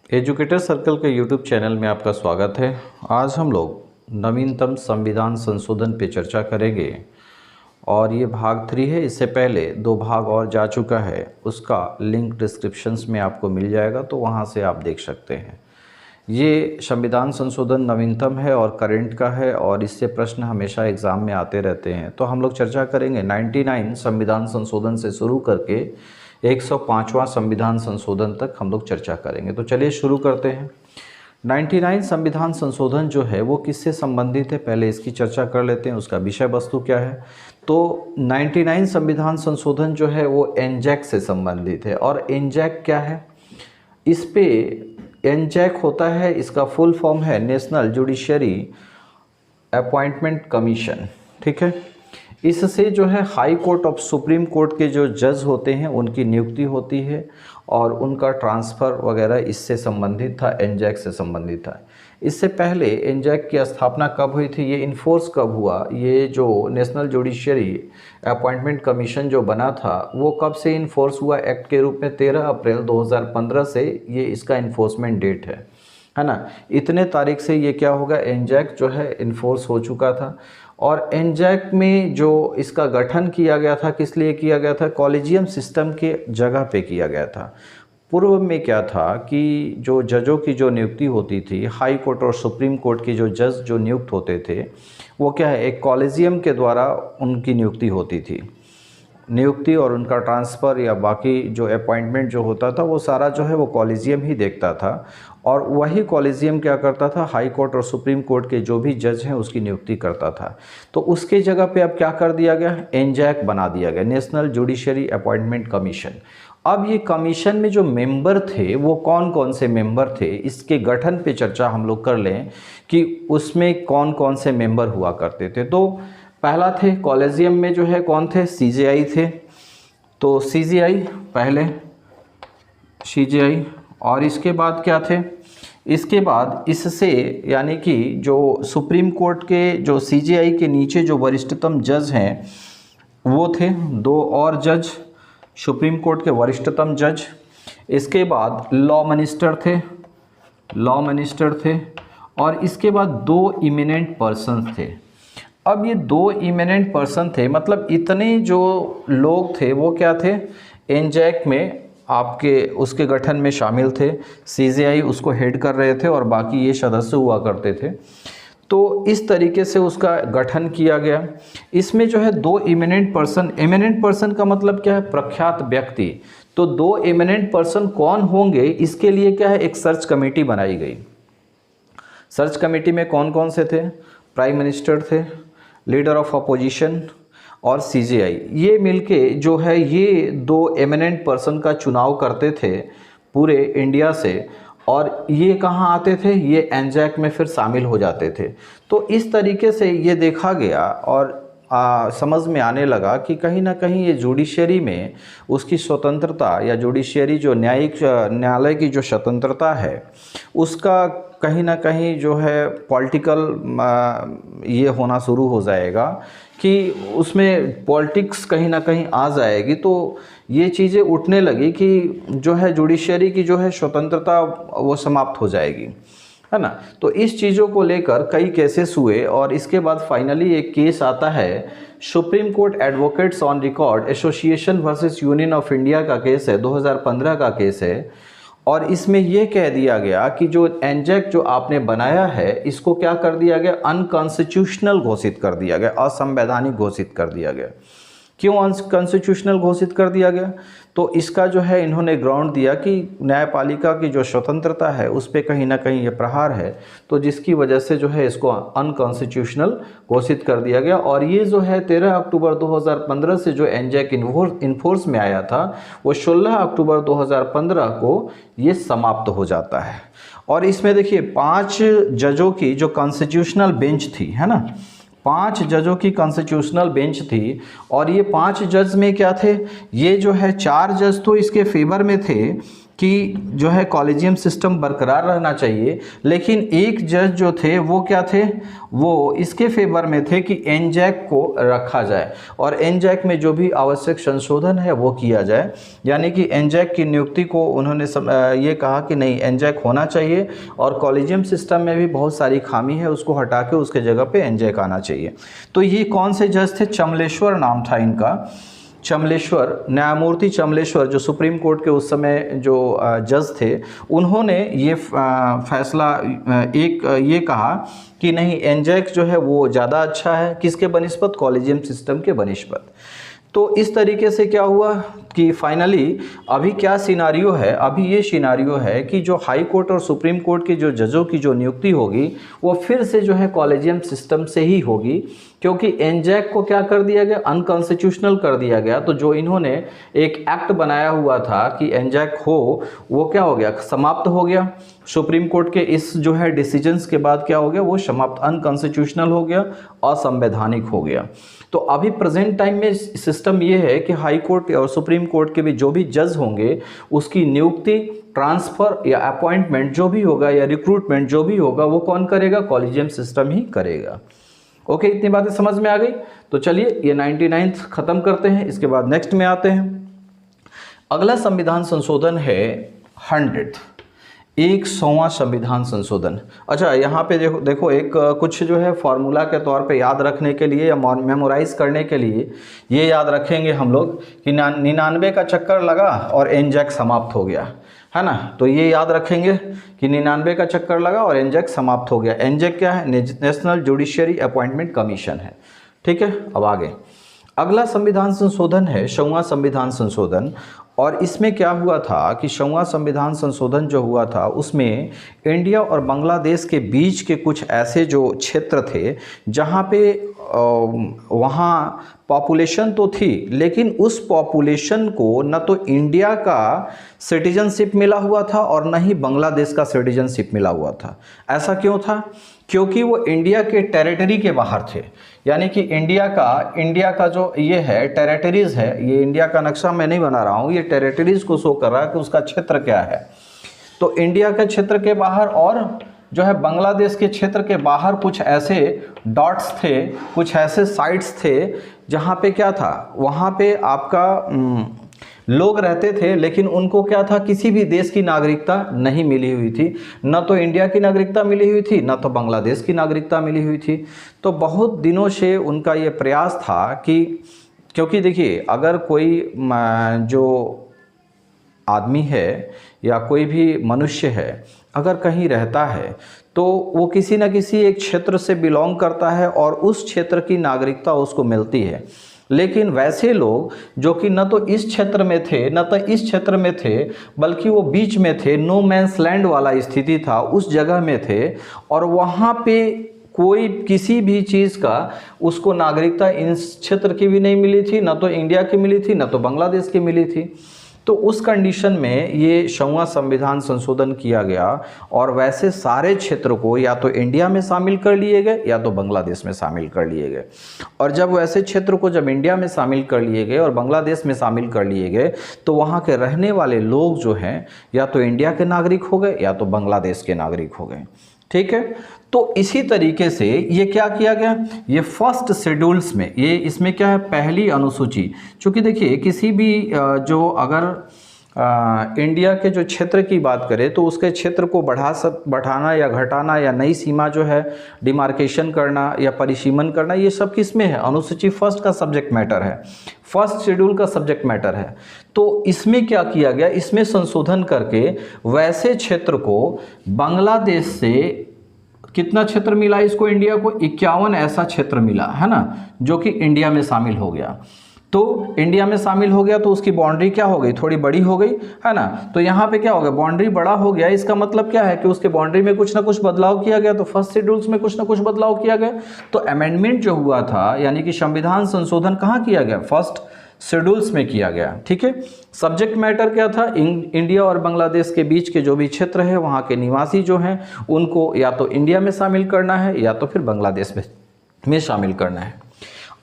Educator circle के YouTube channel में आपका स्वागत है। आज हम लोग नवीनतम संविधान संशोधन पे चर्चा करेंगे और ये भाग 3 है। इससे पहले 2 भाग और जा चुका है, उसका लिंक डिस्क्रिप्शंस में आपको मिल जाएगा, तो वहाँ से आप देख सकते हैं। ये संविधान संशोधन नवीनतम है और करंट का है और इससे प्रश्न हमेशा एग्ज़ाम में आते रहते हैं। तो हम लोग चर्चा करेंगे 99 संविधान संशोधन से शुरू करके 105वां संविधान संशोधन तक हम लोग चर्चा करेंगे। तो चलिए शुरू करते हैं। 99 संविधान संशोधन जो है वो किससे संबंधित है, पहले इसकी चर्चा कर लेते हैं, उसका विषय वस्तु क्या है। तो 99 संविधान संशोधन जो है वो एनजैक से संबंधित है। और एनजैक क्या है, इस पे एनजैक होता है, इसका फुल फॉर्म है नेशनल जुडिशरी अपॉइंटमेंट कमीशन, ठीक है। इससे जो है high court of supreme court के जो जज होते हैं उनकी नियुक्ति होती है और उनका ट्रांसफ़र वगैरह इससे संबंधित था, एनजैक से संबंधित था। इससे पहले एनजैक की स्थापना कब हुई थी, ये इन्फोर्स कब हुआ, ये जो नेशनल जुडिशरी अपॉइंटमेंट कमीशन जो बना था वो कब से इन्फोर्स हुआ एक्ट के रूप में, 13 अप्रैल 2015 से ये इसका इन्फोर्समेंट डेट है ना। इतने तारीख से ये क्या होगा, एनजैक जो है इन्फोर्स हो चुका था। और एनजैक में जो इसका गठन किया गया था, किस लिए किया गया था, कॉलेजियम सिस्टम के जगह पे किया गया था। पूर्व में क्या था कि जो जजों की जो नियुक्ति होती थी, हाई कोर्ट और सुप्रीम कोर्ट की जो जज जो नियुक्त होते थे वो क्या है, एक कॉलेजियम के द्वारा उनकी नियुक्ति होती थी। नियुक्ति और उनका ट्रांसफ़र या बाकी जो अपॉइंटमेंट जो होता था वो सारा जो है वो कॉलेजियम ही देखता था। और वही कॉलेजियम क्या करता था, हाई कोर्ट और सुप्रीम कोर्ट के जो भी जज हैं उसकी नियुक्ति करता था। तो उसके जगह पे अब क्या कर दिया गया, एनजैक बना दिया गया, नेशनल जुडिशरी अपॉइंटमेंट कमीशन। अब ये कमीशन में जो मेंबर थे वो कौन कौन से मेंबर थे, इसके गठन पे चर्चा हम लोग कर लें कि उसमें कौन कौन से मेंबर हुआ करते थे। तो पहला थे कॉलेजियम में जो है कौन थे, सीजेआई थे। तो सीजेआई पहले, सीजेआई, और इसके बाद क्या थे, इसके बाद इससे यानी कि जो सुप्रीम कोर्ट के जो सीजेआई के नीचे जो वरिष्ठतम जज हैं वो थे 2 और जज, सुप्रीम कोर्ट के वरिष्ठतम जज। इसके बाद लॉ मिनिस्टर थे, लॉ मिनिस्टर थे। और इसके बाद 2 इमिनेंट पर्सन थे। अब ये 2 इमिनेंट पर्सन थे, मतलब इतने जो लोग थे वो क्या थे, एनजैक में आपके उसके गठन में शामिल थे। सीजेआई उसको हेड कर रहे थे और बाकी ये सदस्य हुआ करते थे। तो इस तरीके से उसका गठन किया गया। इसमें जो है 2 इमिनेंट पर्सन, इमिनेंट पर्सन का मतलब क्या है, प्रख्यात व्यक्ति। तो 2 इमिनेंट पर्सन कौन होंगे, इसके लिए क्या है, एक सर्च कमेटी बनाई गई। सर्च कमेटी में कौन कौन से थे, प्राइम मिनिस्टर थे, लीडर ऑफ अपोजिशन और सीजेआई। ये मिलके जो है ये 2 एमिनेंट पर्सन का चुनाव करते थे पूरे इंडिया से। और ये कहाँ आते थे, ये एनजैक में फिर शामिल हो जाते थे। तो इस तरीके से ये देखा गया और समझ में आने लगा कि कहीं ना कहीं ये जुडिशरी में उसकी स्वतंत्रता या जुडिशरी जो न्यायालय की जो स्वतंत्रता है उसका कहीं ना कहीं जो है पॉलिटिकल ये होना शुरू हो जाएगा कि उसमें पॉलिटिक्स कहीं ना कहीं आ जाएगी। तो ये चीज़ें उठने लगी कि जो है जुडिशरी की जो है स्वतंत्रता वो समाप्त हो जाएगी, है ना। तो इस चीज़ों को लेकर कई केसेस हुए और इसके बाद फाइनली एक केस आता है, supreme court advocates on record association versus union of India का केस है, 2015 का केस है। और इसमें यह कह दिया गया कि जो एनजैक जो आपने बनाया है इसको क्या कर दिया गया, अनकॉन्स्टिट्यूशनल घोषित कर दिया गया, असंवैधानिक घोषित कर दिया गया। क्यों अनकॉन्स्टिट्यूशनल घोषित कर दिया गया, तो इसका जो है इन्होंने ग्राउंड दिया कि न्यायपालिका की जो स्वतंत्रता है उस पर कहीं ना कहीं ये प्रहार है, तो जिसकी वजह से जो है इसको अनकॉन्स्टिट्यूशनल घोषित कर दिया गया। और ये जो है 13 अक्टूबर 2015 से जो एनजैक इन्फोर्स में आया था वो 16 अक्टूबर 2015 को ये समाप्त हो जाता है। और इसमें देखिए 5 जजों की जो कॉन्स्टिट्यूशनल बेंच थी, है ना, 5 जजों की कॉन्स्टिट्यूशनल बेंच थी। और ये 5 जज में क्या थे, ये जो है 4 जज तो इसके फेवर में थे कि जो है कॉलेजियम सिस्टम बरकरार रहना चाहिए, लेकिन एक जज जो थे वो क्या थे, वो इसके फेवर में थे कि एनजैक को रखा जाए और एनजैक में जो भी आवश्यक संशोधन है वो किया जाए। यानी कि एनजैक की नियुक्ति को उन्होंने ये कहा कि नहीं, एनजैक होना चाहिए और कॉलेजियम सिस्टम में भी बहुत सारी खामी है, उसको हटा के उसके जगह पे एनजैक आना चाहिए। तो ये कौन से जज थे? चमलेश्वर नाम था इनका, चमलेश्वर, न्यायमूर्ति चमलेश्वर, जो सुप्रीम कोर्ट के उस समय जो जज थे, उन्होंने ये फैसला ये कहा कि नहीं, एनजैक जो है वो ज़्यादा अच्छा है, किसके बनिस्बत? कॉलेजियम सिस्टम के बनिस्बत। तो इस तरीके से क्या हुआ कि फाइनली अभी क्या सिनारियो है, अभी ये सिनारियो है कि जो हाई कोर्ट और सुप्रीम कोर्ट के जो जजों की जो नियुक्ति होगी वो फिर से जो है कॉलेजियम सिस्टम से ही होगी, क्योंकि एनजैक को क्या कर दिया गया? अनकॉन्स्टिट्यूशनल कर दिया गया। तो जो इन्होंने एक एक्ट बनाया हुआ था कि एनजैक हो, वो क्या हो गया? समाप्त हो गया। सुप्रीम कोर्ट के इस जो है डिसीजंस के बाद क्या हो गया? वो समाप्त, अनकॉन्स्टिट्यूशनल हो गया, असंवैधानिक हो गया। तो अभी प्रेजेंट टाइम में सिस्टम ये है कि हाई कोर्ट और सुप्रीम कोर्ट के भी जो भी जज होंगे उसकी नियुक्ति, ट्रांसफ़र या अपॉइंटमेंट जो भी होगा या रिक्रूटमेंट जो भी होगा वो कौन करेगा? कॉलेजियम सिस्टम ही करेगा। ओके, इतनी बातें समझ में आ गई। तो चलिए ये 99th ख़त्म करते हैं, इसके बाद नेक्स्ट में आते हैं। अगला संविधान संशोधन है 100th, 100वां संविधान संशोधन। अच्छा, यहाँ पे देखो एक कुछ जो है फॉर्मूला के तौर पे याद रखने के लिए या मेमोराइज करने के लिए ये याद रखेंगे हम लोग कि 99 का चक्कर लगा और एनजैक समाप्त हो गया, है ना। तो ये याद रखेंगे कि 99 का चक्कर लगा और एनजैक समाप्त हो गया। एनजैक क्या है? नेशनल जुडिशियरी अपॉइंटमेंट कमीशन है। ठीक है, अब आगे अगला संविधान संशोधन है 100वां संविधान संशोधन। और इसमें क्या हुआ था कि 100वां संविधान संशोधन जो हुआ था उसमें इंडिया और बांग्लादेश के बीच के कुछ ऐसे जो क्षेत्र थे जहाँ पे वहाँ पॉपुलेशन तो थी, लेकिन उस पॉपुलेशन को न तो इंडिया का सिटीजनशिप मिला हुआ था और न ही बांग्लादेश का सिटीजनशिप मिला हुआ था। ऐसा क्यों था? क्योंकि वो इंडिया के टेरिटरी के बाहर थे। यानी कि इंडिया का जो ये है टेरिटरीज है, ये इंडिया का नक्शा मैं नहीं बना रहा हूँ, ये टेरिटरीज को शो कर रहा है कि उसका क्षेत्र क्या है। तो इंडिया के क्षेत्र के बाहर और जो है बांग्लादेश के क्षेत्र के बाहर कुछ ऐसे डॉट्स थे, कुछ ऐसे साइट्स थे जहाँ पे क्या था, वहाँ पे आपका लोग रहते थे, लेकिन उनको क्या था? किसी भी देश की नागरिकता नहीं मिली हुई थी। न तो इंडिया की नागरिकता मिली हुई थी, न तो बांग्लादेश की नागरिकता मिली हुई थी। तो बहुत दिनों से उनका ये प्रयास था कि, क्योंकि देखिए अगर कोई जो आदमी है या कोई भी मनुष्य है अगर कहीं रहता है तो वो किसी न किसी एक क्षेत्र से बिलोंग करता है और उस क्षेत्र की नागरिकता उसको मिलती है। लेकिन वैसे लोग जो कि न तो इस क्षेत्र में थे न तो इस क्षेत्र में थे, बल्कि वो बीच में थे, नो मैंस लैंड वाला स्थिति था, उस जगह में थे और वहाँ पे कोई किसी भी चीज़ का उसको नागरिकता इस क्षेत्र की भी नहीं मिली थी, न तो इंडिया की मिली थी, न तो बांग्लादेश की मिली थी। तो उस कंडीशन में ये 100वां संविधान संशोधन किया गया और वैसे सारे क्षेत्र को या तो इंडिया में शामिल कर लिए गए या तो बांग्लादेश में शामिल कर लिए गए। और जब वैसे क्षेत्र को जब इंडिया में शामिल कर लिए गए और बांग्लादेश में शामिल कर लिए गए तो वहाँ के रहने वाले लोग जो हैं या तो इंडिया के नागरिक हो गए या तो बांग्लादेश के नागरिक हो गए। ठीक है, तो इसी तरीके से ये क्या किया गया, ये फर्स्ट शेड्यूल्स में, ये इसमें क्या है, पहली अनुसूची। चूँकि देखिए किसी भी जो अगर इंडिया के जो क्षेत्र की बात करें तो उसके क्षेत्र को बढ़ाना या घटाना या नई सीमा जो है डिमार्केशन करना या परिसीमन करना, ये सब किस में है? अनुसूची फर्स्ट का सब्जेक्ट मैटर है, फर्स्ट शेड्यूल का सब्जेक्ट मैटर है। तो इसमें क्या किया गया, इसमें संशोधन करके वैसे क्षेत्र को बांग्लादेश से कितना क्षेत्र मिला इसको, इंडिया को 51 ऐसा क्षेत्र मिला, है ना, जो कि इंडिया में शामिल हो गया। तो इंडिया में शामिल हो गया तो उसकी बाउंड्री क्या हो गई, थोड़ी बड़ी हो गई, है ना। तो यहाँ पे क्या हो गया, बाउंड्री बड़ा हो गया, इसका मतलब क्या है कि उसके बाउंड्री में कुछ ना कुछ बदलाव किया गया। तो फर्स्ट शेड्यूल्स में कुछ ना कुछ बदलाव किया गया। तो अमेंडमेंट जो हुआ था यानी कि संविधान संशोधन कहाँ किया गया, फर्स्ट शेड्यूल्स में किया गया। ठीक है, सब्जेक्ट मैटर क्या था, इंडिया और बांग्लादेश के बीच के जो भी क्षेत्र है वहाँ के निवासी जो हैं उनको या तो इंडिया में शामिल करना है या तो फिर बांग्लादेश में शामिल करना है।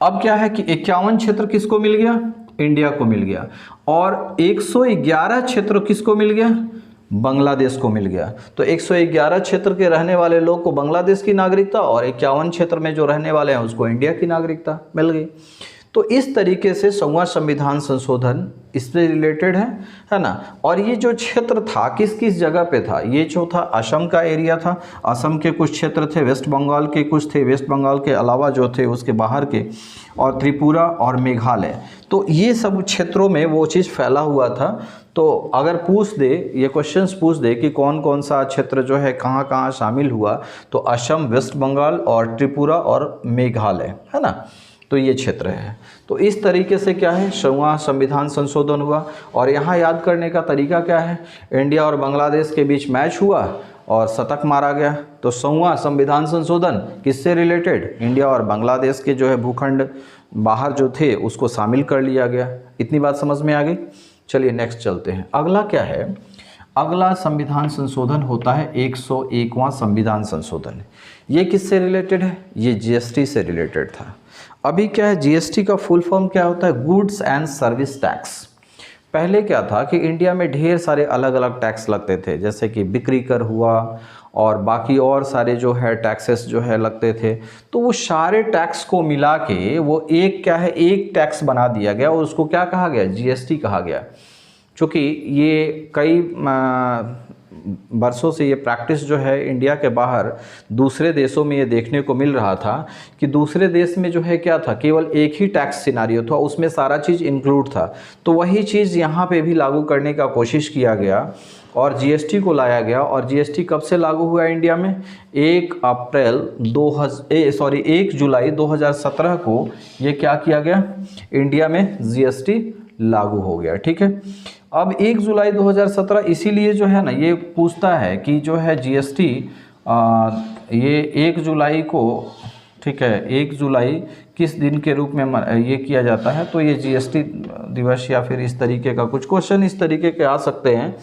अब क्या है कि 51 क्षेत्र किसको मिल गया, इंडिया को मिल गया, और 111 क्षेत्र किसको मिल गया? बांग्लादेश को मिल गया। तो 111 क्षेत्र के रहने वाले लोग को बांग्लादेश की नागरिकता, और 51 क्षेत्र में जो रहने वाले हैं उसको इंडिया की नागरिकता मिल गई। तो इस तरीके से 6वां संविधान संशोधन इससे रिलेटेड है ना। और ये जो क्षेत्र था किस किस जगह पे था? ये जो था असम का एरिया था, असम के कुछ क्षेत्र थे, वेस्ट बंगाल के कुछ थे, वेस्ट बंगाल के अलावा जो थे उसके बाहर के, और त्रिपुरा और मेघालय। तो ये सब क्षेत्रों में वो चीज़ फैला हुआ था। तो अगर पूछ दे, ये क्वेश्चंस पूछ दे कि कौन कौन सा क्षेत्र जो है कहाँ कहाँ शामिल हुआ, तो असम, वेस्ट बंगाल और त्रिपुरा और मेघालय, है ना। तो ये क्षेत्र है। तो इस तरीके से क्या है, 6वां संविधान संशोधन हुआ। और यहाँ याद करने का तरीका क्या है, इंडिया और बांग्लादेश के बीच मैच हुआ और शतक मारा गया। तो 6वां संविधान संशोधन किससे रिलेटेड? इंडिया और बांग्लादेश के जो है भूखंड बाहर जो थे उसको शामिल कर लिया गया। इतनी बात समझ में आ गई। चलिए नेक्स्ट चलते हैं। अगला क्या है? अगला संविधान संशोधन होता है 101वां संविधान संशोधन। ये किससे रिलेटेड है? ये जीएसटी से रिलेटेड था। अभी क्या है, जीएसटी का फुल फॉर्म क्या होता है? Goods and service tax. पहले क्या था कि इंडिया में ढेर सारे अलग अलग टैक्स लगते थे, जैसे कि बिक्री कर हुआ और बाकी और सारे जो है टैक्सेस जो है लगते थे। तो वो सारे टैक्स को मिला के वो एक क्या है, एक टैक्स बना दिया गया और उसको क्या कहा गया? जीएसटी कहा गया। चूँकि ये कई वर्षों से ये प्रैक्टिस जो है इंडिया के बाहर दूसरे देशों में ये देखने को मिल रहा था कि दूसरे देश में जो है क्या था, केवल एक ही टैक्स सिनारियो था, उसमें सारा चीज़ इंक्लूड था। तो वही चीज़ यहाँ पे भी लागू करने का कोशिश किया गया और जीएसटी को लाया गया। और जीएसटी कब से लागू हुआ इंडिया में? 1 जुलाई 2017 को ये क्या किया गया? इंडिया में जीएसटी लागू हो गया। ठीक है। अब 1 जुलाई 2017 इसीलिए जो है ना ये पूछता है कि जो है जीएसटी ये 1 जुलाई को, ठीक है, 1 जुलाई किस दिन के रूप में ये किया जाता है? तो ये जीएसटी दिवस या फिर इस तरीके का कुछ क्वेश्चन इस तरीके के आ सकते हैं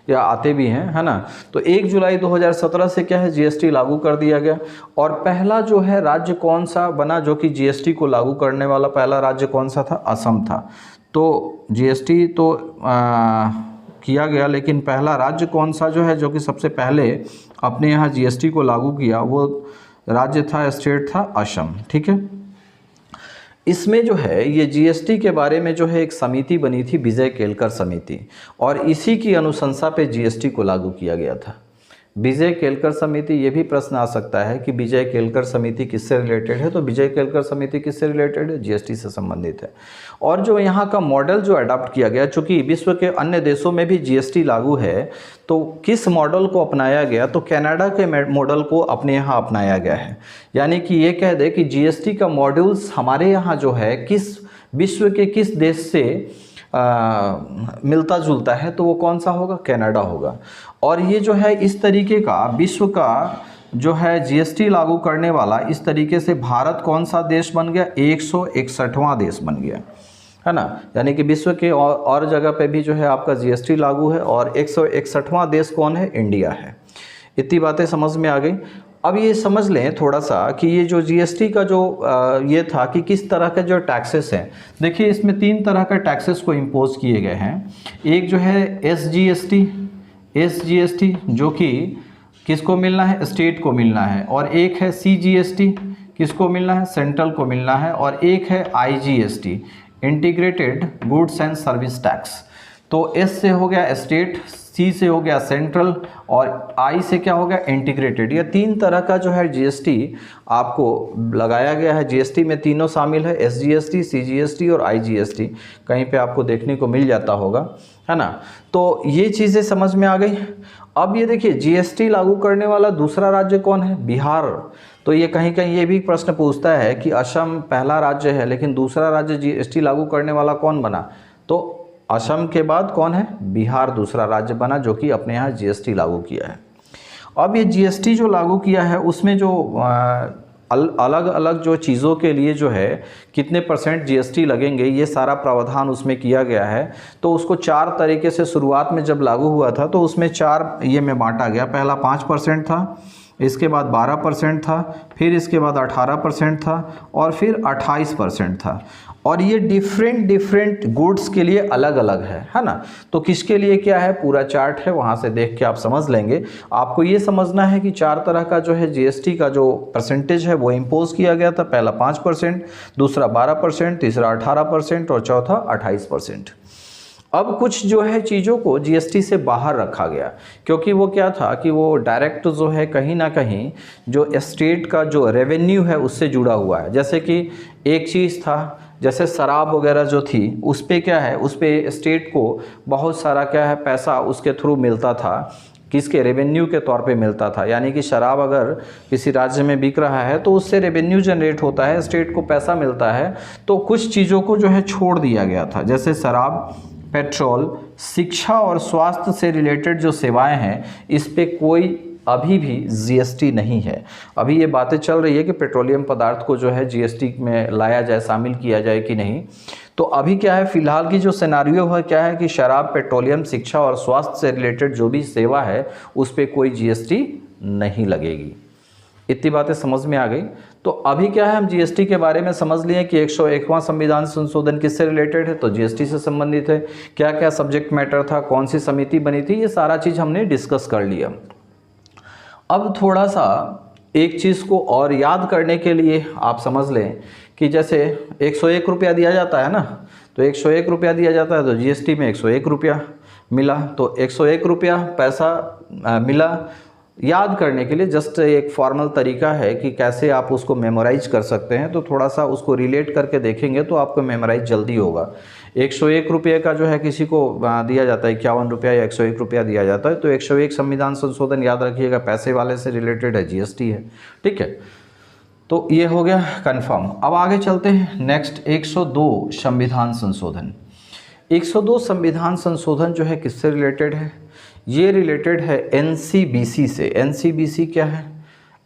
या आते भी हैं, है ना। तो 1 जुलाई 2017 से क्या है, जीएसटी लागू कर दिया गया। और पहला जो है राज्य कौन सा बना जो कि जीएसटी को लागू करने वाला? पहला राज्य कौन सा था? असम था। तो जीएसटी तो किया गया, लेकिन पहला राज्य कौन सा जो है जो कि सबसे पहले अपने यहाँ जीएसटी को लागू किया, वो राज्य था, स्टेट था असम। ठीक है। इसमें जो है ये जीएसटी के बारे में जो है एक समिति बनी थी, विजय केलकर समिति, और इसी की अनुशंसा पे जीएसटी को लागू किया गया था। विजय केलकर समिति, ये भी प्रश्न आ सकता है कि विजय केलकर समिति किससे रिलेटेड है? तो विजय केलकर समिति किससे रिलेटेड है? जीएसटी से संबंधित है। और जो यहाँ का मॉडल जो अडॉप्ट किया गया, चूँकि विश्व के अन्य देशों में भी जीएसटी लागू है, तो किस मॉडल को अपनाया गया? तो कनाडा के मॉडल को अपने यहाँ अपनाया गया है। यानी कि ये कह दे कि जीएसटी का मॉड्यूल्स हमारे यहाँ जो है किस विश्व के किस देश से मिलता जुलता है, तो वो कौन सा होगा? कनाडा होगा। और ये जो है इस तरीके का विश्व का जो है जीएसटी लागू करने वाला, इस तरीके से भारत कौन सा देश बन गया? 161वां देश बन गया, है ना। यानी कि विश्व के और जगह पे भी जो है आपका जीएसटी लागू है, और 161वां देश कौन है? इंडिया है। इतनी बातें समझ में आ गई। अब ये समझ लें थोड़ा सा कि ये जो जीएसटी का जो ये था कि किस तरह के जो टैक्सेस हैं। देखिए इसमें 3 तरह के टैक्सेस को इम्पोज किए गए हैं। एक जो है एसजीएसटी जो कि किसको मिलना है? स्टेट को मिलना है। और एक है सीजीएसटी, किसको मिलना है? सेंट्रल को मिलना है। और एक है IGST, integrated goods and service tax. तो एस से हो गया स्टेट, सी से हो गया सेंट्रल, और आई से क्या हो गया? इंटीग्रेटेड। ये 3 तरह का जो है जीएसटी आपको लगाया गया है। जीएसटी में तीनों शामिल है, एसजीएसटी, सीजीएसटी और आईजीएसटी। कहीं पे आपको देखने को मिल जाता होगा, है ना। तो ये चीज़ें समझ में आ गई। अब ये देखिए जीएसटी लागू करने वाला दूसरा राज्य कौन है? बिहार। तो ये कहीं कहीं ये भी प्रश्न पूछता है कि असम पहला राज्य है, लेकिन दूसरा राज्य जीएसटी लागू करने वाला कौन बना? तो असम के बाद कौन है? बिहार दूसरा राज्य बना जो कि अपने यहाँ जीएसटी लागू किया है। अब ये जीएसटी जो लागू किया है उसमें जो अलग अलग जो चीज़ों के लिए जो है कितने % जीएसटी लगेंगे, ये सारा प्रावधान उसमें किया गया है। तो उसको 4 तरीके से शुरुआत में जब लागू हुआ था तो उसमें 4 ये में बांटा गया। पहला 5% था, इसके बाद 12% था, फिर इसके बाद 18% था, और फिर 28% था। और ये डिफरेंट डिफरेंट गुड्स के लिए अलग अलग है ना। तो किसके लिए क्या है, पूरा चार्ट है, वहाँ से देख के आप समझ लेंगे। आपको ये समझना है कि 4 तरह का जो है जीएसटी का जो परसेंटेज है वो इम्पोज किया गया था। पहला 5%, दूसरा 12%, तीसरा 18% और चौथा 28%। अब कुछ जो है चीज़ों को जीएसटी से बाहर रखा गया, क्योंकि वो क्या था कि वो डायरेक्ट जो है कहीं ना कहीं जो स्टेट का जो रेवेन्यू है उससे जुड़ा हुआ है। जैसे कि एक चीज़ था, जैसे शराब वगैरह जो थी उस पे क्या है, उस पे स्टेट को बहुत सारा क्या है पैसा उसके थ्रू मिलता था, किसके, रेवेन्यू के तौर पे मिलता था। यानी कि शराब अगर किसी राज्य में बिक रहा है तो उससे रेवेन्यू जनरेट होता है, स्टेट को पैसा मिलता है। तो कुछ चीज़ों को जो है छोड़ दिया गया था, जैसे शराब, पेट्रोल, शिक्षा और स्वास्थ्य से रिलेटेड जो सेवाएं हैं इस पे कोई अभी भी जीएसटी नहीं है। अभी ये बातें चल रही है कि पेट्रोलियम पदार्थ को जो है जीएसटी में लाया जाए, शामिल किया जाए कि नहीं। तो अभी क्या है, फिलहाल की जो सिनेरियो है क्या है कि शराब, पेट्रोलियम, शिक्षा और स्वास्थ्य से रिलेटेड जो भी सेवा है उस पर कोई जीएसटी नहीं लगेगी। इतनी बातें समझ में आ गई। तो अभी क्या है, हम जीएसटी के बारे में समझ लिए कि 101वां संविधान संशोधन किससे रिलेटेड है, तो जीएसटी से संबंधित है। क्या क्या सब्जेक्ट मैटर था, कौन सी समिति बनी थी, ये सारा चीज़ हमने डिस्कस कर लिया। अब थोड़ा सा एक चीज़ को और याद करने के लिए आप समझ लें कि जैसे 101 रुपया दिया जाता है ना, तो 101 रुपया दिया जाता है तो जीएसटी में 101 रुपया मिला, तो 101 रुपया पैसा मिला। याद करने के लिए जस्ट एक फॉर्मल तरीका है कि कैसे आप उसको मेमोराइज कर सकते हैं, तो थोड़ा सा उसको रिलेट करके देखेंगे तो आपको मेमोराइज जल्दी होगा। 101 रुपये का जो है किसी को दिया जाता है 51 रुपया या 101 रुपया दिया जाता है, तो 101 संविधान संशोधन याद रखिएगा पैसे वाले से रिलेटेड है, जीएसटी है, ठीक है। तो ये हो गया कंफर्म। अब आगे चलते हैं नेक्स्ट, 102 संविधान संशोधन। 102 संविधान संशोधन जो है किससे रिलेटेड है, ये रिलेटेड है एनसीबीसी से। एनसीबीसी क्या है,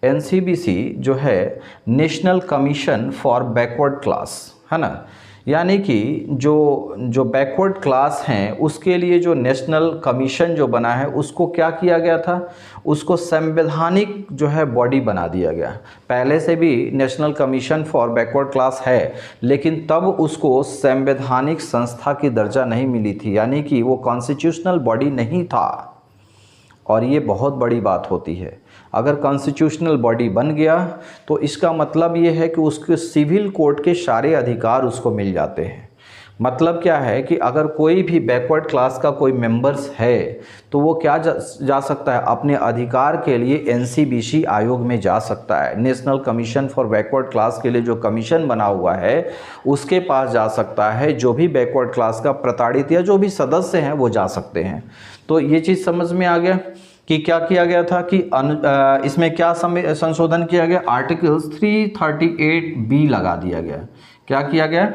एनसीबीसी जो है national commission for backward class, है ना। यानी कि जो बैकवर्ड क्लास हैं उसके लिए जो नेशनल कमीशन जो बना है उसको क्या किया गया था, उसको संवैधानिक जो है बॉडी बना दिया गया। पहले से भी national commission for backward class है, लेकिन तब उसको संवैधानिक संस्था की दर्जा नहीं मिली थी, यानी कि वो कॉन्स्टिट्यूशनल बॉडी नहीं था। और ये बहुत बड़ी बात होती है, अगर कॉन्स्टिट्यूशनल बॉडी बन गया तो इसका मतलब ये है कि उसके सिविल कोड के सारे अधिकार उसको मिल जाते हैं। मतलब क्या है कि अगर कोई भी बैकवर्ड क्लास का कोई मेंबर्स है तो वो क्या जा सकता है, अपने अधिकार के लिए एनसीबीसी आयोग में जा सकता है। National commission for backward class के लिए जो कमीशन बना हुआ है उसके पास जा सकता है। जो भी बैकवर्ड क्लास का प्रताड़ित या जो भी सदस्य हैं वो जा सकते हैं। तो ये चीज़ समझ में आ गया कि क्या किया गया था कि इसमें क्या संशोधन किया गया, आर्टिकल्स 338B लगा दिया गया। क्या किया गया,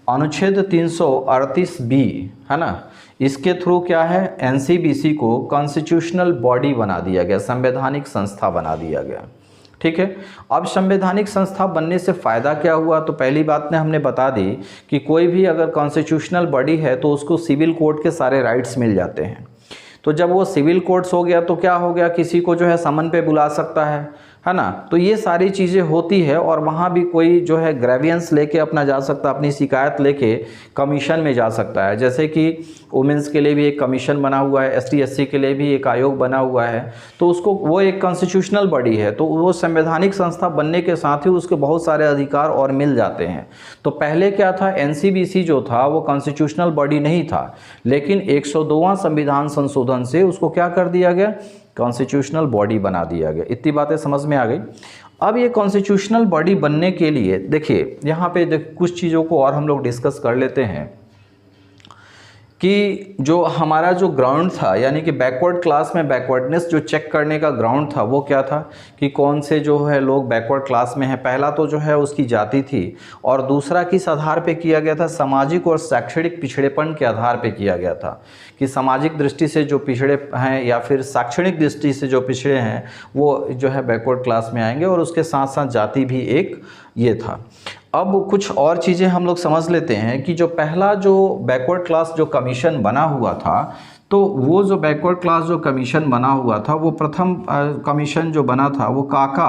अनुच्छेद 338B, है ना, इसके थ्रू क्या है, एनसीबीसी को कॉन्स्टिट्यूशनल बॉडी बना दिया गया, संवैधानिक संस्था बना दिया गया, ठीक है। अब संवैधानिक संस्था बनने से फ़ायदा क्या हुआ, तो पहली बात ने हमने बता दी कि कोई भी अगर कॉन्स्टिट्यूशनल बॉडी है तो उसको सिविल कोड के सारे राइट्स मिल जाते हैं। तो जब वो सिविल कोर्ट्स हो गया तो क्या हो गया, किसी को जो है समन पे बुला सकता है ना। तो ये सारी चीज़ें होती है और वहाँ भी कोई जो है ग्रेवियंस लेके अपना जा सकता, अपनी शिकायत लेके कमीशन में जा सकता है। जैसे कि वुमेंस के लिए भी एक कमीशन बना हुआ है, एसटी एससी के लिए भी एक आयोग बना हुआ है, तो उसको वो एक कॉन्स्टिट्यूशनल बॉडी है, तो वो संवैधानिक संस्था बनने के साथ ही उसके बहुत सारे अधिकार और मिल जाते हैं। तो पहले क्या था, एनसीबीसी जो था वो कॉन्स्टिट्यूशनल बॉडी नहीं था, लेकिन 102वां संविधान संशोधन से उसको क्या कर दिया गया, कॉन्स्टिट्यूशनल बॉडी बना दिया गया। इतनी बातें समझ में आ गई। अब ये कॉन्स्टिट्यूशनल बॉडी बनने के लिए देखिए यहाँ पे कुछ चीज़ों को और हम लोग डिस्कस कर लेते हैं कि जो हमारा जो ग्राउंड था, यानी कि बैकवर्ड क्लास में बैकवर्डनेस जो चेक करने का ग्राउंड था वो क्या था कि कौन से जो है लोग बैकवर्ड क्लास में हैं। पहला तो जो है उसकी जाति थी और दूसरा किस आधार पे किया गया था, सामाजिक और शैक्षणिक पिछड़ेपन के आधार पे किया गया था कि सामाजिक दृष्टि से जो पिछड़े हैं या फिर शैक्षणिक दृष्टि से जो पिछड़े हैं वो जो है बैकवर्ड क्लास में आएंगे, और उसके साथ साथ जाति भी एक ये था। अब कुछ और चीज़ें हम लोग समझ लेते हैं कि जो पहला जो बैकवर्ड क्लास जो कमीशन बना हुआ था, तो वो जो बैकवर्ड क्लास जो कमीशन बना हुआ था, वो प्रथम कमीशन जो बना था वो काका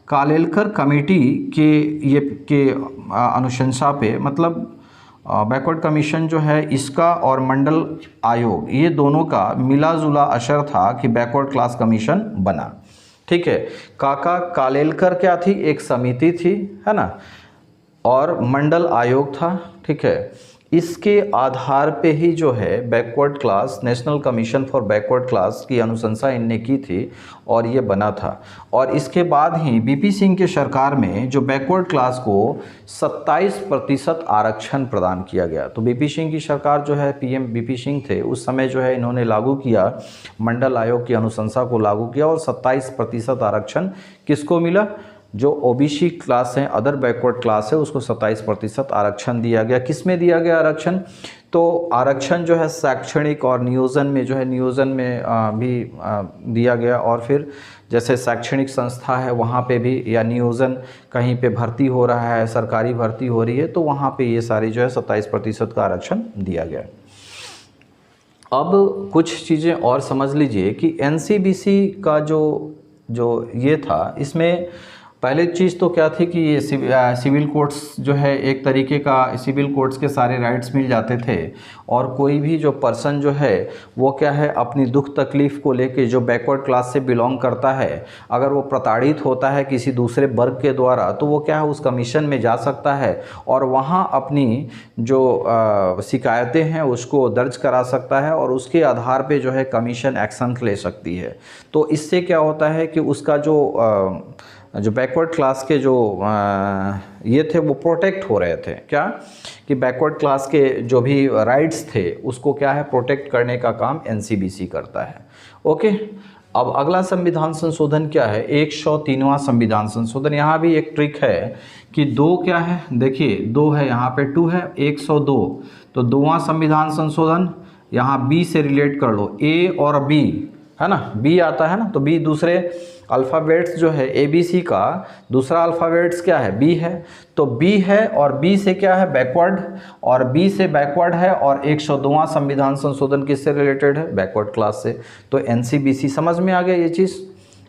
कालेलकर कमेटी के अनुशंसा पे, मतलब बैकवर्ड कमीशन जो है इसका और मंडल आयोग, ये दोनों का मिला जुला असर था कि बैकवर्ड क्लास कमीशन बना। ठीक है, काका कालेलकर क्या थी, एक समिति थी, है ना, और मंडल आयोग था। ठीक है, इसके आधार पे ही जो है backward class, national commission for backward class की अनुशंसा इनने की थी और ये बना था। और इसके बाद ही बीपी सिंह की सरकार में जो बैकवर्ड क्लास को 27% आरक्षण प्रदान किया गया। तो बीपी सिंह की सरकार जो है, पीएम बीपी सिंह थे उस समय, जो है इन्होंने लागू किया, मंडल आयोग की अनुशंसा को लागू किया और 27% आरक्षण किसको मिला, जो ओबीसी क्लास हैं, अदर बैकवर्ड क्लास है, उसको 27% आरक्षण दिया गया। किस में दिया गया आरक्षण, तो आरक्षण जो है शैक्षणिक और नियोजन में, जो है नियोजन में भी दिया गया, और फिर जैसे शैक्षणिक संस्था है वहाँ पे भी, या नियोजन कहीं पे भर्ती हो रहा है, सरकारी भर्ती हो रही है, तो वहाँ पे ये सारी जो है 27% का आरक्षण दिया गया। अब कुछ चीज़ें और समझ लीजिए कि एनसीबीसी का जो ये था, इसमें पहले चीज़ तो क्या थी कि ये सिविल कोर्ट्स जो है, एक तरीके का सिविल कोर्ट्स के सारे राइट्स मिल जाते थे, और कोई भी जो पर्सन जो है वो क्या है, अपनी दुख तकलीफ़ को लेके, जो बैकवर्ड क्लास से बिलोंग करता है, अगर वो प्रताड़ित होता है किसी दूसरे वर्ग के द्वारा, तो वो क्या है, उस कमीशन में जा सकता है और वहाँ अपनी जो शिकायतें हैं उसको दर्ज करा सकता है, और उसके आधार पे जो है कमीशन एक्शन ले सकती है। तो इससे क्या होता है कि उसका जो बैकवर्ड क्लास के जो ये थे वो प्रोटेक्ट हो रहे थे। क्या कि बैकवर्ड क्लास के जो भी राइट्स थे उसको क्या है, प्रोटेक्ट करने का काम एनसीबीसी करता है। ओके, अब अगला संविधान संशोधन क्या है, 103वां संविधान संशोधन। यहाँ भी एक ट्रिक है कि दो क्या है, देखिए दो है, यहाँ पे 2 है, 102, तो 2वां संविधान संशोधन, यहाँ बी से रिलेट कर लो, ए और बी, है ना, बी आता है ना, तो बी दूसरे अल्फ़ाबेट्स जो है एबीसी का दूसरा अल्फ़ाबेट्स क्या है, बी है, तो बी है और बी से क्या है, बैकवर्ड, और बी से बैकवर्ड है, और 102वां संविधान संशोधन किससे रिलेटेड है, बैकवर्ड क्लास से। तो एनसीबीसी, समझ में आ गया ये चीज़।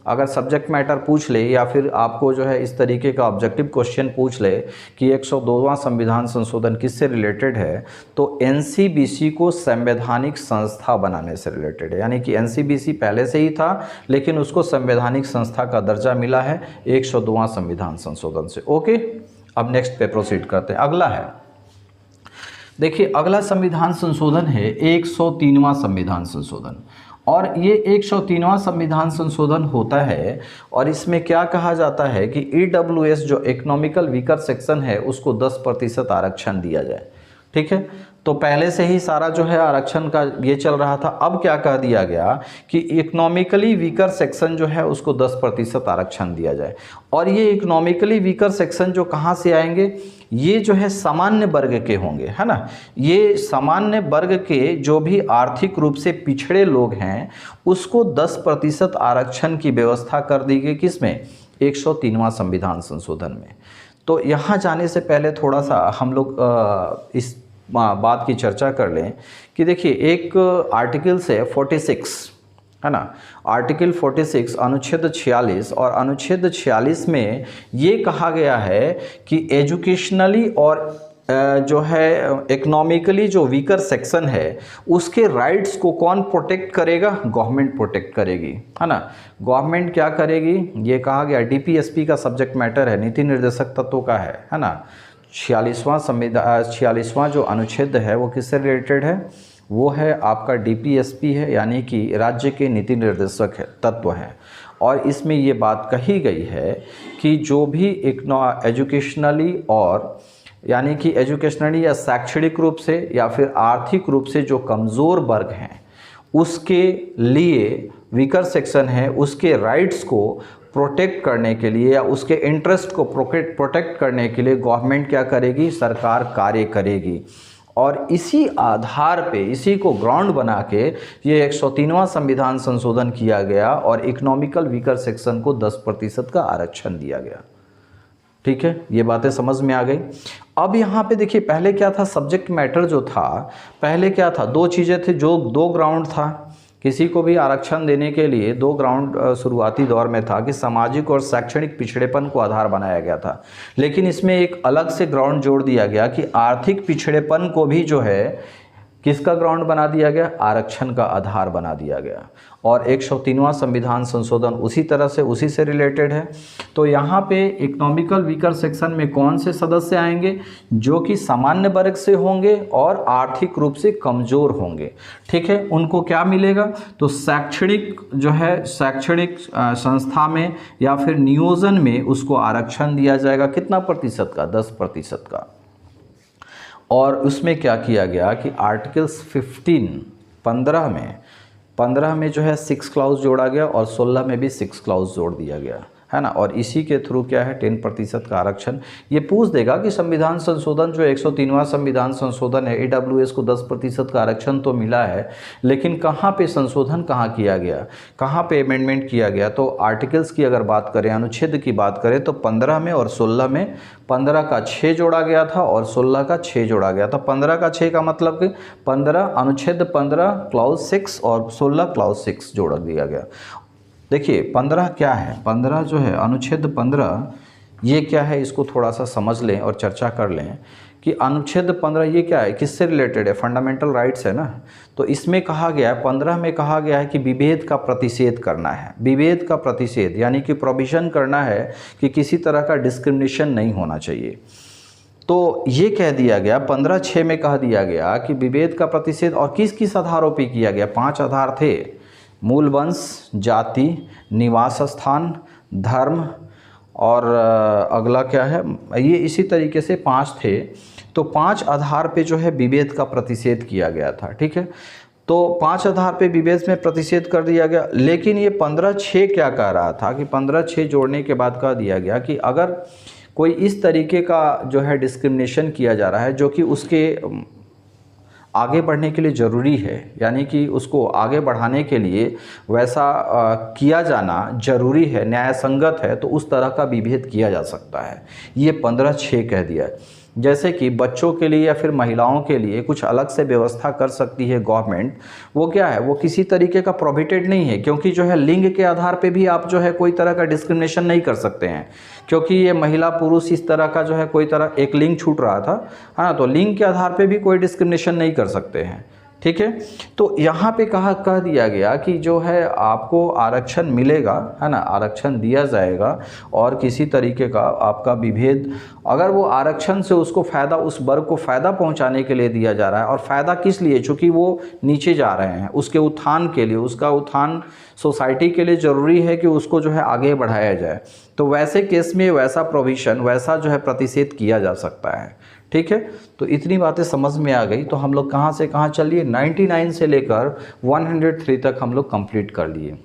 अगर सब्जेक्ट मैटर पूछ ले या फिर आपको जो है इस तरीके का ऑब्जेक्टिव क्वेश्चन पूछ ले कि 102वां संविधान संशोधन किससे रिलेटेड है, तो एनसीबीसी को संवैधानिक संस्था बनाने से रिलेटेड है। यानी कि एनसीबीसी पहले से ही था, लेकिन उसको संवैधानिक संस्था का दर्जा मिला है 102वां संविधान संशोधन से। ओके, अब नेक्स्ट पे प्रोसीड करते हैं। अगला है, देखिए अगला संविधान संशोधन है 103वां संविधान संशोधन, और ये 103वां संविधान संशोधन होता है, और इसमें क्या कहा जाता है कि ईडब्ल्यूएस जो इकोनॉमिकल वीकर सेक्शन है उसको 10% आरक्षण दिया जाए। ठीक है, तो पहले से ही सारा जो है आरक्षण का ये चल रहा था। अब क्या कह दिया गया कि इकोनॉमिकली वीकर सेक्शन जो है उसको 10% आरक्षण दिया जाए। और ये इकोनॉमिकली वीकर सेक्शन जो कहाँ से आएंगे, ये जो है सामान्य वर्ग के होंगे, है ना। ये सामान्य वर्ग के जो भी आर्थिक रूप से पिछड़े लोग हैं उसको 10% आरक्षण की व्यवस्था कर दी गई, किसमें, 103वां संविधान संशोधन में। तो यहाँ जाने से पहले थोड़ा सा हम लोग इस बात की चर्चा कर लें कि देखिए एक आर्टिकल से 46, है ना, आर्टिकल 46 अनुच्छेद 46, और अनुच्छेद 46 में ये कहा गया है कि एजुकेशनली और जो है इकोनॉमिकली जो वीकर सेक्शन है उसके राइट्स को कौन प्रोटेक्ट करेगा, गवर्नमेंट प्रोटेक्ट करेगी, है ना। गवर्नमेंट क्या करेगी, ये कहा गया, डीपीएसपी का सब्जेक्ट मैटर है, नीति निर्देशक तत्वों का है ना। 46वां जो अनुच्छेद है वो किससे रिलेटेड है, वो है आपका डीपीएसपी है, यानी कि राज्य के नीति निर्देशक तत्व हैं। और इसमें ये बात कही गई है कि जो भी एजुकेशनली और यानी कि एजुकेशनली या शैक्षणिक रूप से या फिर आर्थिक रूप से जो कमज़ोर वर्ग हैं उसके लिए वीकर सेक्शन है, उसके राइट्स को प्रोटेक्ट करने के लिए या उसके इंटरेस्ट को प्रोटेक्ट करने के लिए गवर्नमेंट क्या करेगी, सरकार कार्य करेगी। और इसी आधार पे, इसी को ग्राउंड बना के ये 103वां संविधान संशोधन किया गया और इकोनॉमिकल वीकर सेक्शन को 10% का आरक्षण दिया गया। ठीक है, ये बातें समझ में आ गई। अब यहाँ पे देखिए पहले क्या था, सब्जेक्ट मैटर जो था, पहले क्या था, दो चीज़ें थी, जो दो ग्राउंड था, किसी को भी आरक्षण देने के लिए दो ग्राउंड शुरुआती दौर में था कि सामाजिक और शैक्षणिक पिछड़ेपन को आधार बनाया गया था। लेकिन इसमें एक अलग से ग्राउंड जोड़ दिया गया कि आर्थिक पिछड़ेपन को भी जो है किसका ग्राउंड बना दिया गया, आरक्षण का आधार बना दिया गया। और 103वां संविधान संशोधन उसी तरह से उसी से रिलेटेड है। तो यहाँ पे इकोनॉमिकल वीकर सेक्शन में कौन से सदस्य आएंगे, जो कि सामान्य वर्ग से होंगे और आर्थिक रूप से कमज़ोर होंगे, ठीक है। उनको क्या मिलेगा, तो शैक्षणिक जो है, शैक्षणिक संस्था में या फिर नियोजन में उसको आरक्षण दिया जाएगा, कितना प्रतिशत का, 10% का। और उसमें क्या किया गया कि आर्टिकल्स 15 में जो है 6 क्लाउज जोड़ा गया और 16 में भी 6 क्लाउज जोड़ दिया गया, है ना। और इसी के थ्रू क्या है, 10% का आरक्षण। ये पूछ देगा कि संविधान संशोधन जो 103वां संविधान संशोधन है, AWS को 10% का आरक्षण तो मिला है, लेकिन कहाँ पे संशोधन कहाँ किया गया, कहाँ पे अमेंडमेंट किया गया। तो आर्टिकल्स की अगर बात करें, अनुच्छेद की बात करें, तो 15 में और 16 में 15 का 6 जोड़ा गया था और 16 का 6 जोड़ा गया था। 15 का 6 का मतलब कि 15 अनुच्छेद 15 क्लाउज 6 और 16 क्लाउज 6 जोड़ दिया गया। देखिए 15 क्या है, 15 जो है अनुच्छेद 15, ये क्या है, इसको थोड़ा सा समझ लें और चर्चा कर लें कि अनुच्छेद 15 ये क्या है, किससे रिलेटेड है, फंडामेंटल राइट्स है ना। तो इसमें कहा गया है, 15 में कहा गया है कि विभेद का प्रतिषेध करना है, विभेद का प्रतिषेध यानी कि प्रोविज़न करना है कि किसी तरह का डिस्क्रिमिनेशन नहीं होना चाहिए। तो ये कह दिया गया, 15(6) में कह दिया गया कि विभेद का प्रतिषेध, और किस किस आधारों पर किया गया, 5 आधार थे, मूल वंश, जाति, निवास स्थान, धर्म, और अगला क्या है, ये इसी तरीके से 5 थे। तो 5 आधार पे जो है विभेद का प्रतिषेध किया गया था, ठीक है। तो 5 आधार पे विभेद में प्रतिषेध कर दिया गया। लेकिन ये 15(6) क्या कह रहा था कि 15(6) जोड़ने के बाद कह दिया गया कि अगर कोई इस तरीके का जो है डिस्क्रिमिनेशन किया जा रहा है जो कि उसके आगे बढ़ने के लिए ज़रूरी है, यानी कि उसको आगे बढ़ाने के लिए वैसा किया जाना ज़रूरी है, न्याय संगत है, तो उस तरह का विभेद किया जा सकता है। ये 15(6) कह दिया है। जैसे कि बच्चों के लिए या फिर महिलाओं के लिए कुछ अलग से व्यवस्था कर सकती है गवर्नमेंट, वो क्या है, वो किसी तरीके का प्रोहिबिटेड नहीं है, क्योंकि जो है लिंग के आधार पे भी आप जो है कोई तरह का डिस्क्रिमिनेशन नहीं कर सकते हैं, क्योंकि ये महिला पुरुष इस तरह का जो है कोई तरह एक लिंग छूट रहा था, है ना। तो लिंग के आधार पे भी कोई डिस्क्रिमिनेशन नहीं कर सकते हैं, ठीक है। तो यहाँ पे कह दिया गया कि जो है आपको आरक्षण मिलेगा, है ना, आरक्षण दिया जाएगा, और किसी तरीके का आपका विभेद, अगर वो आरक्षण से उसको फ़ायदा, उस वर्ग को फ़ायदा पहुँचाने के लिए दिया जा रहा है, और फ़ायदा किस लिए, चूँकि वो नीचे जा रहे हैं, उसके उत्थान के लिए, उसका उत्थान सोसाइटी के लिए ज़रूरी है कि उसको जो है आगे बढ़ाया जाए, तो वैसे केस में वैसा प्रोविज़न, वैसा जो है प्रतिषेध किया जा सकता है, ठीक है। तो इतनी बातें समझ में आ गई। तो हम लोग कहाँ से कहाँ चल लिए, 99 से लेकर 103 तक हम लोग कंप्लीट कर लिए।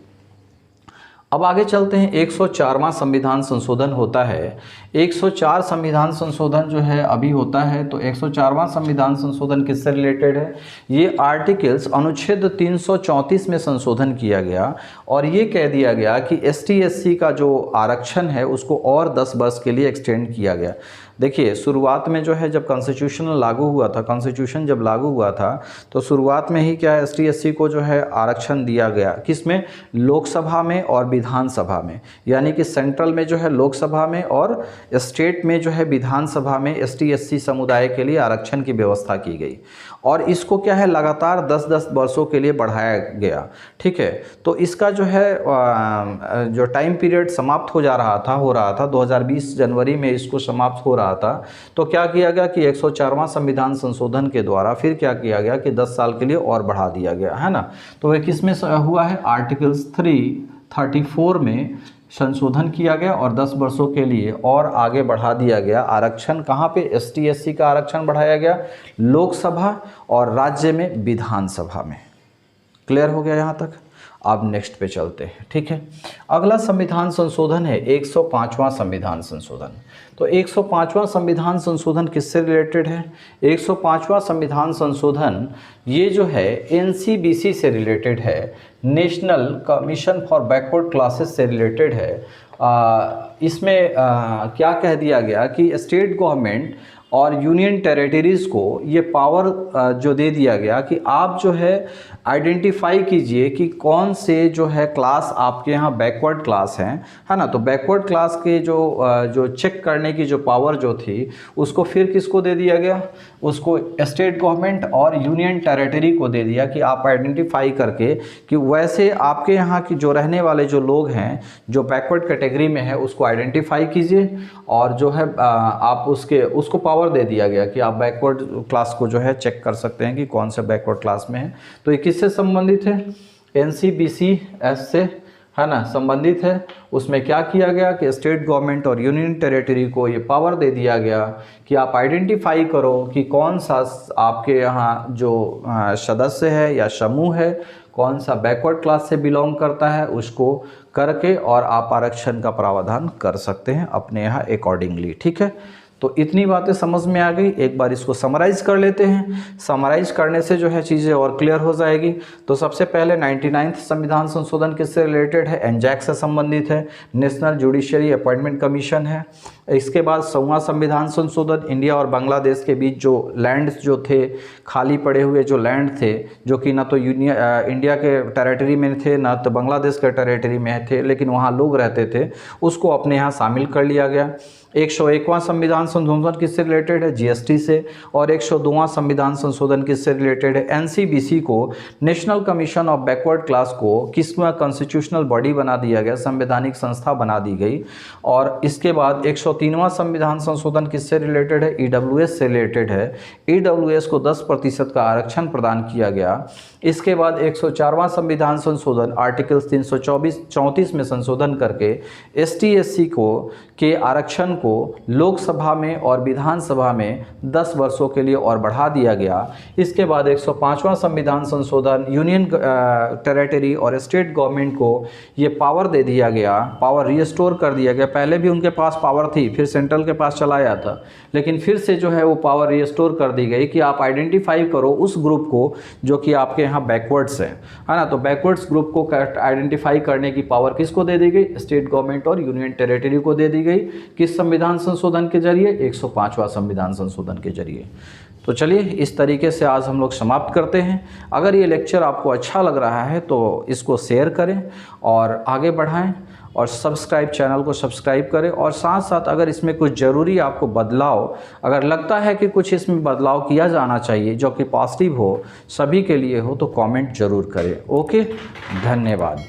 अब आगे चलते हैं। 104वां संविधान संशोधन होता है। 104 संविधान संशोधन जो है अभी होता है। तो 104वां संविधान संशोधन किससे रिलेटेड है, ये आर्टिकल्स अनुच्छेद 334 में संशोधन किया गया, और ये कह दिया गया कि ST SC का जो आरक्षण है उसको और 10 वर्ष के लिए एक्सटेंड किया गया। देखिए शुरुआत में जो है जब कॉन्स्टिट्यूशन लागू हुआ था, कॉन्स्टिट्यूशन जब लागू हुआ था तो शुरुआत में ही क्या है, ST SC को जो है आरक्षण दिया गया, किसमें, लोकसभा में और विधानसभा में, यानी कि सेंट्रल में जो है लोकसभा में और स्टेट में जो है विधानसभा में ST SC समुदाय के लिए आरक्षण की व्यवस्था की गई, और इसको क्या है लगातार 10-10 वर्षों के लिए बढ़ाया गया, ठीक है। तो इसका जो है जो टाइम पीरियड समाप्त हो रहा था 2020 जनवरी में इसको समाप्त हो रहा था। तो क्या किया गया कि 104वां संविधान संशोधन के द्वारा फिर क्या किया गया कि 10 साल के लिए और बढ़ा दिया गया, है ना। तो वह किस में हुआ है, आर्टिकल्स 334 में संशोधन किया गया और 10 वर्षों के लिए और आगे बढ़ा दिया गया आरक्षण। कहाँ पे, ST SC का आरक्षण बढ़ाया गया लोकसभा और राज्य में विधानसभा में। क्लियर हो गया यहाँ तक। अब नेक्स्ट पे चलते हैं, ठीक है। अगला संविधान संशोधन है 105वां संविधान संशोधन। तो 105वां संविधान संशोधन किससे रिलेटेड है, 105वां संविधान संशोधन ये जो है NCBC से रिलेटेड है, national commission for backward classes से रिलेटेड है। इसमें क्या कह दिया गया कि स्टेट गवर्नमेंट और यूनियन टेरिटरीज़ को ये पावर जो दे दिया गया कि आप जो है आइडेंटिफाई कीजिए कि कौन से जो है क्लास आपके यहाँ बैकवर्ड क्लास हैं, है ना। तो बैकवर्ड क्लास के जो चेक करने की जो पावर जो थी उसको फिर किसको दे दिया गया, उसको स्टेट गवर्नमेंट और यूनियन टेरिटरी को दे दिया कि आप आइडेंटिफाई करके कि वैसे आपके यहाँ की जो रहने वाले जो लोग हैं जो बैकवर्ड कैटेगरी में है उसको आइडेंटिफाई कीजिए और जो है आप उसको पावर दे दिया गया कि आप बैकवर्ड क्लास को जो है चेक कर सकते हैं कि कौन से बैकवर्ड क्लास में है। तो ये किससे संबंधित है, NCBCS से, है ना, संबंधित है। उसमें क्या किया गया कि स्टेट गवर्नमेंट और यूनियन टेरिटरी को ये पावर दे दिया गया कि आप आइडेंटिफाई करो कि कौन सा आपके यहाँ जो सदस्य है या समूह है कौन सा बैकवर्ड क्लास से बिलोंग करता है, उसको करके और आप आरक्षण का प्रावधान कर सकते हैं अपने यहाँ अकॉर्डिंगली। ठीक है, तो इतनी बातें समझ में आ गई। एक बार इसको समराइज़ कर लेते हैं। समराइज़ करने से जो है चीज़ें और क्लियर हो जाएगी। तो सबसे पहले 99वां संविधान संशोधन किससे रिलेटेड है, एनजैक से संबंधित है, नेशनल जुडिशरी अपॉइंटमेंट कमीशन है। इसके बाद 100वां संविधान संशोधन इंडिया और बांग्लादेश के बीच जो लैंड्स जो थे, खाली पड़े हुए जो लैंड थे जो कि ना तो इंडिया के टेरिटरी में थे ना तो बांग्लादेश के टेरिटरी में थे, लेकिन वहाँ लोग रहते थे, उसको अपने यहाँ शामिल कर लिया गया। 101वां संविधान संशोधन किससे रिलेटेड है, GST से। और 102वां संविधान संशोधन किससे रिलेटेड है, NCBC को, national commission of backward class को किसमें कॉन्स्टिट्यूशनल बॉडी बना दिया गया, संवैधानिक संस्था बना दी गई। और इसके बाद 103वां संविधान संशोधन किससे रिलेटेड है, EWS से रिलेटेड है। EWS को 10% का आरक्षण प्रदान किया गया। इसके बाद 104वां संविधान संशोधन आर्टिकल 334 में संशोधन करके ST/SC को के आरक्षण को लोकसभा में और विधानसभा में 10 वर्षों के लिए और बढ़ा दिया गया। इसके बाद 105वां संविधान संशोधन यूनियन टेरिटरी और स्टेट गवर्नमेंट को ये पावर दे दिया गया, पावर रिस्टोर कर दिया गया। पहले भी उनके पास पावर थी, फिर सेंट्रल के पास चला आया था, लेकिन फिर से जो है वो पावर रिस्टोर कर दी गई कि आप आइडेंटिफाई करो उस ग्रुप को जो कि आपके यहाँ बैकवर्ड्स है ना। तो बैकवर्ड्स ग्रुप को आइडेंटिफाई करने की पावर किसको दे दी गई, स्टेट गवर्नमेंट और यूनियन टेरिटरी को दे दी गई। किस संविधान संशोधन के जरिए, 105वां संविधान संशोधन के जरिए। तो चलिए इस तरीके से आज हम लोग समाप्त करते हैं। अगर ये लेक्चर आपको अच्छा लग रहा है तो इसको शेयर करें और आगे बढ़ाएं और चैनल को सब्सक्राइब करें। और साथ साथ अगर इसमें कुछ ज़रूरी आपको बदलाव अगर लगता है कि कुछ इसमें बदलाव किया जाना चाहिए जो कि पॉजिटिव हो, सभी के लिए हो, तो कमेंट ज़रूर करें। ओके, धन्यवाद।